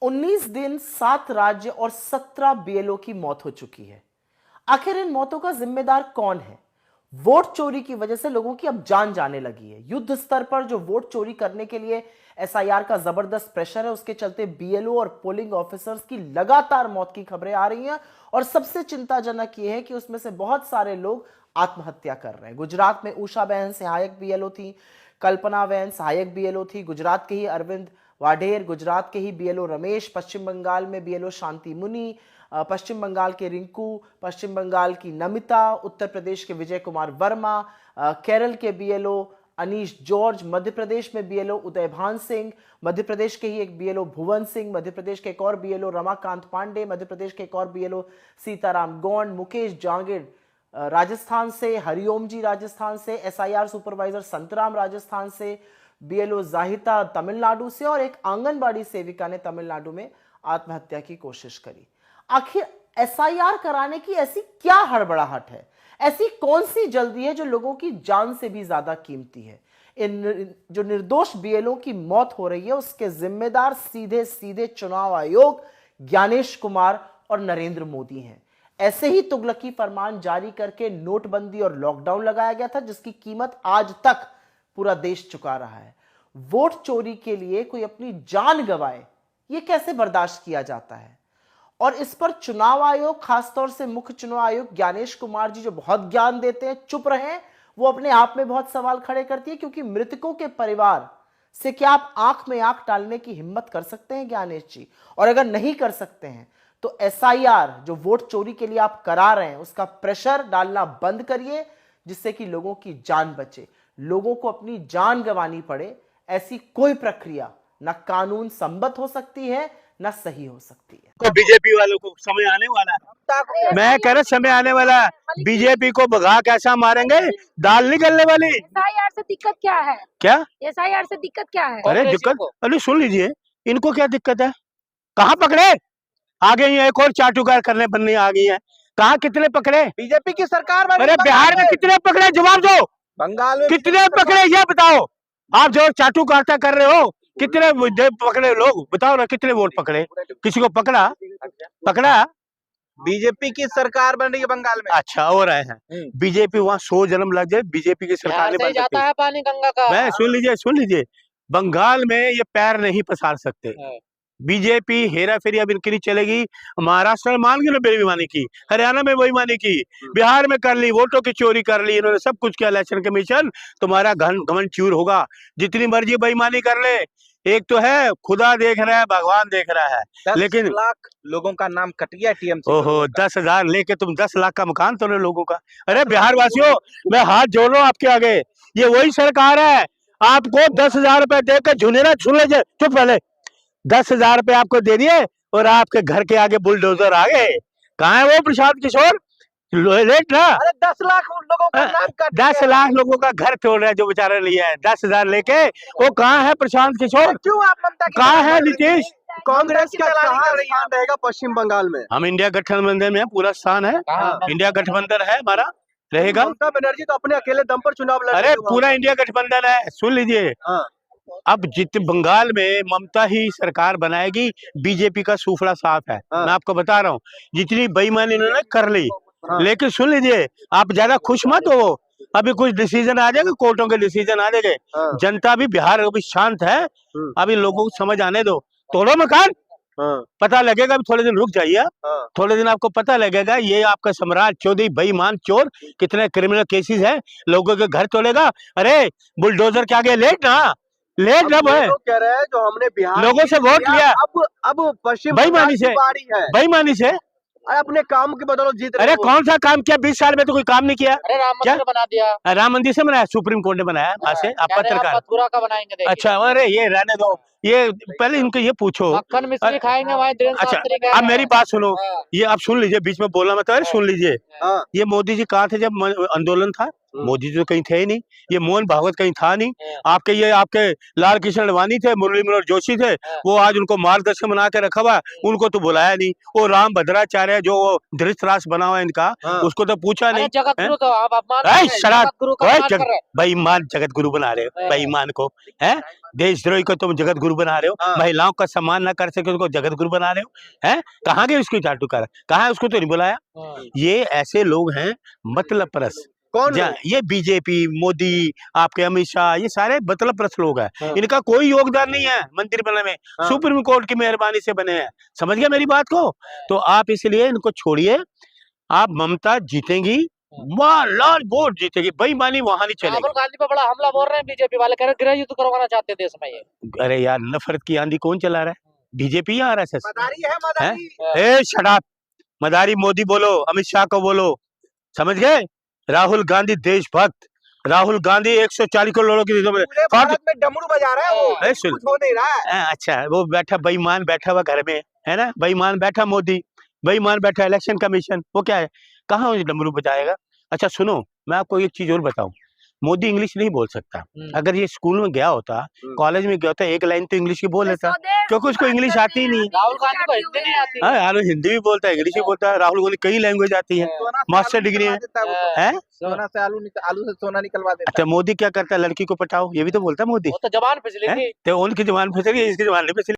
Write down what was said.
19 दिन 7 राज्य और 17 बीएलओ की मौत हो चुकी है। आखिर इन मौतों का जिम्मेदार कौन है? वोट चोरी की वजह से लोगों की अब जान जाने लगी है। युद्ध स्तर पर जो वोट चोरी करने के लिए एसआईआर का जबरदस्त प्रेशर है, उसके चलते बीएलओ और पोलिंग ऑफिसर्स की लगातार मौत की खबरें आ रही हैं और सबसे चिंताजनक यह है कि उसमें से बहुत सारे लोग आत्महत्या कर रहे हैं। गुजरात में उषा बहन सहायक बीएलओ थी, कल्पना बहन सहायक बीएलओ थी, गुजरात के ही अरविंद वाढेर, गुजरात के ही बीएलओ रमेश, पश्चिम बंगाल में बीएलओ शांति मुनि, पश्चिम बंगाल के रिंकू, पश्चिम बंगाल की नमिता, उत्तर प्रदेश के विजय कुमार वर्मा, केरल के बीएलओ अनीश जॉर्ज, मध्य प्रदेश में बीएलओ उदयभान सिंह, मध्य प्रदेश के ही एक बीएलओ भुवन सिंह, मध्य प्रदेश के एक और बीएलओ रमाकांत पांडे, मध्य प्रदेश के एक और बीएलओ सीताराम गौंड, मुकेश जांगिड़ राजस्थान से, हरिओम जी राजस्थान से, एसआईआर सुपरवाइजर संतराम राजस्थान से, बीएलओ जाहिता तमिलनाडु से और एक आंगनबाड़ी सेविका ने तमिलनाडु में आत्महत्या की कोशिश करी। आखिर एसआईआर कराने की ऐसी क्या हड़बड़ाहट है? ऐसी कौन सी जल्दी है जो लोगों की जान से भी ज्यादा कीमती है? इन जो निर्दोष बीएलओ की मौत हो रही है, उसके जिम्मेदार सीधे सीधे चुनाव आयोग, ज्ञानेश कुमार और नरेंद्र मोदी हैं। ऐसे ही तुगलकी फरमान जारी करके नोटबंदी और लॉकडाउन लगाया गया था, जिसकी कीमत आज तक पूरा देश चुका रहा है। वोट चोरी के लिए कोई अपनी जान गंवाए, यह कैसे बर्दाश्त किया जाता है? और इस पर चुनाव आयोग, खासतौर से मुख्य चुनाव आयोग ज्ञानेश कुमार जी, जो बहुत ज्ञान देते हैं, चुप रहे, वो अपने आप में बहुत सवाल खड़े करती है। क्योंकि मृतकों के परिवार से क्या आप आंख में आंख डालने की हिम्मत कर सकते हैं ज्ञानेश जी? और अगर नहीं कर सकते हैं तो एसआईआर जो वोट चोरी के लिए आप करा रहे हैं, उसका प्रेशर डालना बंद करिए, जिससे कि लोगों की जान बचे। लोगों को अपनी जान गंवानी पड़े, ऐसी कोई प्रक्रिया ना कानून सम्मत हो सकती है, ना सही हो सकती है। तो बीजेपी वालों को समय आने वाला है, मैं कह रहा समय आने वाला है। बीजेपी को भगा कैसा मारेंगे, दाल निकलने वाली। एसआईआर से दिक्कत क्या है? क्या एसआईआर से दिक्कत क्या है? अरे दिक्कत, अरे सुन लीजिए, इनको क्या दिक्कत है? कहाँ पकड़े? आ गई है एक और चाटुकार करने बनने आ गई है। कहाँ कितने पकड़े? बीजेपी की सरकार। अरे बिहार में कितने पकड़े, जवाब दो। बंगाल में कितने पकड़े ये बताओ। आप जो चाटुकारिता कर रहे हो, कितने पकड़े लोग बताओ ना, कितने वोट पकड़े? किसी को पकड़ा? बीजेपी की सरकार बन रही है बंगाल में। अच्छा, हो रहे हैं बीजेपी, वहाँ 100 जन्म लग जाए, बीजेपी की सरकार नहीं बन जाता सकती। है पानी गंगा का। मैं सुन लीजिए, बंगाल में ये पैर नहीं पसार सकते। बीजेपी हेरा फेरी अब इनकी नहीं चलेगी। महाराष्ट्र में मान गए बेईमानी की, हरियाणा में बेईमानी की, बिहार में कर ली, वोटों की चोरी कर ली, इन्होंने सब कुछ किया। इलेक्शन कमीशन तुम्हारा घमंड चूर होगा, जितनी मर्जी बेईमानी कर ले। एक तो है खुदा देख रहा है, भगवान देख रहा है, लेकिन 10 लाख लोगों का नाम कट गया टीएमसी। ओहो, 10,000 लेके तुम 10 लाख का मकान तोड़े लोगों का। अरे बिहार वासियों, मैं हाथ जोड़ रहा हूँ आपके आगे, ये वही सरकार है। आपको 10,000 रुपए देकर झुनेरा सुन लीजिए, चुप पहले। 10,000 रुपए आपको दे दिए और आपके घर के आगे बुलडोजर आ गए। कहाँ है वो प्रशांत किशोर? लेट ना। अरे 10 लाख लोगों का नाम कट 10 लाख लोगों का घर तोड़ रहे हैं जो बेचारे लिया है 10,000 लेके। वो कहाँ है प्रशांत किशोर? क्यों आप ममता की कहाँ है नीतीश? कांग्रेस का कहाँ स्थान रहेगा पश्चिम बंगाल में? हम इंडिया गठबंधन में पूरा स्थान है, इंडिया गठबंधन है हमारा, रहेगा। ममता बनर्जी तो अपने अकेले दम पर चुनाव लड़ रही अरे है। पूरा इंडिया गठबंधन है, सुन लीजिए। अब जितने बंगाल में ममता ही सरकार बनाएगी, बीजेपी का सूफड़ा साफ है। मैं आपको बता रहा हूँ, जितनी बेईमानी इन्होंने कर ली। लेकिन सुन लीजिए, आप ज्यादा खुश मत हो, अभी कुछ डिसीजन आ जाएगा, कोर्टों के डिसीजन आ जाएंगे। जनता भी बिहार अभी शांत है, अभी लोगों को समझ आने दो। तोड़ो मकान, पता लगेगा। अभी थोड़े दिन रुक जाइए, थोड़े दिन आपको पता लगेगा। ये आपका सम्राट चौधरी बेईमान चोर, कितने क्रिमिनल केसेस हैं, लोगों के घर तोड़ेगा। अरे बुलडोजर के आगे लेट ना है, कह रहे हैं जो हमने बिहार लोगों से वोट लिया, अब पश्चिम बेईमानी से, बेईमानी से अपने काम के बदौलत जीत रहे। अरे कौन सा काम किया? 20 साल में तो कोई काम नहीं किया। अरे राम मंदिर बना दिया। राम मंदिर से बनाया, सुप्रीम कोर्ट ने बनाया। वहां से आप पत्रकार पूरा का बनाएंगे। अच्छा, अरे ये रहने दो, ये पहले इनको ये पूछो। मक्खन मिश्री खाएंगे वहाँ। अच्छा, अब मेरी बात सुनो, ये आप सुन लीजिए, बीच में बोलना मत। अरे सुन लीजिए, ये मोदी जी कहाँ थे जब आंदोलन था? मोदी जी तो कहीं थे ही नहीं, ये मोहन भागवत कहीं था नहीं। आपके लाल कृष्ण अडवाणी थे, मुरली मनोहर जोशी थे, वो आज उनको मार्गदर्शक बना के रखा हुआ, उनको तो बुलाया नहीं। वो राम भद्राचार्य जो धृतराष्ट्र बना हुआ इनका, उसको तो पूछा नहीं। जगत गुरु तो आप अपमान बेईमान जगत गुरु बना रहे हो बेईमान को, है देशद्रोही को तुम जगत गुरु बना रहे हो, हाँ। महिलाओं का सम्मान ना कर सके उसको जगत गुरु बना रहे हो, हैं? कहाँ गए उसकी चाटू कर, कहाँ है, उसको तो नहीं बुलाया। ये ऐसे लोग हैं मतलब परस। कौन ये बीजेपी, मोदी, आपके अमित शाह, ये सारे मतलब परस लोग हैं। हाँ। इनका कोई योगदान नहीं है मंदिर बनने में, हाँ। सुप्रीम कोर्ट की मेहरबानी से बने हैं। समझ गया मेरी बात को? तो आप इसलिए इनको छोड़िए, आप ममता जीतेंगी, लाल वोट जीतेगी, बेईमानी वहां नहीं चलेगी। राहुल गांधी पे बड़ा हमला बोल रहे हैं बीजेपी वाले, कह रहे हैं गृह युद्ध करवाना चाहते हैं देश में ये। अरे यार, नफरत की आंधी कौन चला रहा है? बीजेपी या आरएसएस? मदारी है मदारी। ए शट अप, मदारी मोदी बोलो, अमित शाह को बोलो, समझ गए? राहुल गांधी देशभक्त, राहुल गांधी 140 करोड़ लोगों की पूरे भारत में डमरू बजा रहा है वो, कुछ हो नहीं रहा है। अच्छा, वो बैठा बेईमान बैठा हुआ घर में, है ना? बेईमान बैठा मोदी, बेईमान बैठा इलेक्शन कमीशन, वो क्या है? कहाँ वो डमरू बजाएगा? अच्छा सुनो, मैं आपको एक चीज और बताऊं, मोदी इंग्लिश नहीं बोल सकता। अगर ये स्कूल में गया होता, कॉलेज में गया होता, एक लाइन तो इंग्लिश की बोल लेता, क्योंकि उसको इंग्लिश आती ही नहीं। राहुल गांधी को हिंदी नहीं आती। हाँ यार, हिंदी भी बोलता है, इंग्लिश भी बोलता है। राहुल गांधी कई लैंग्वेज आती है, मास्टर डिग्री है। सोना से आलू से सोना निकलवा देता अच्छा, मोदी क्या करता है? लड़की को पटाओ, ये भी तो बोलता है मोदी। वो तो जबान फिसली थी। तो उनकी जबान फिसली, इसकी जबान नहीं फिसली।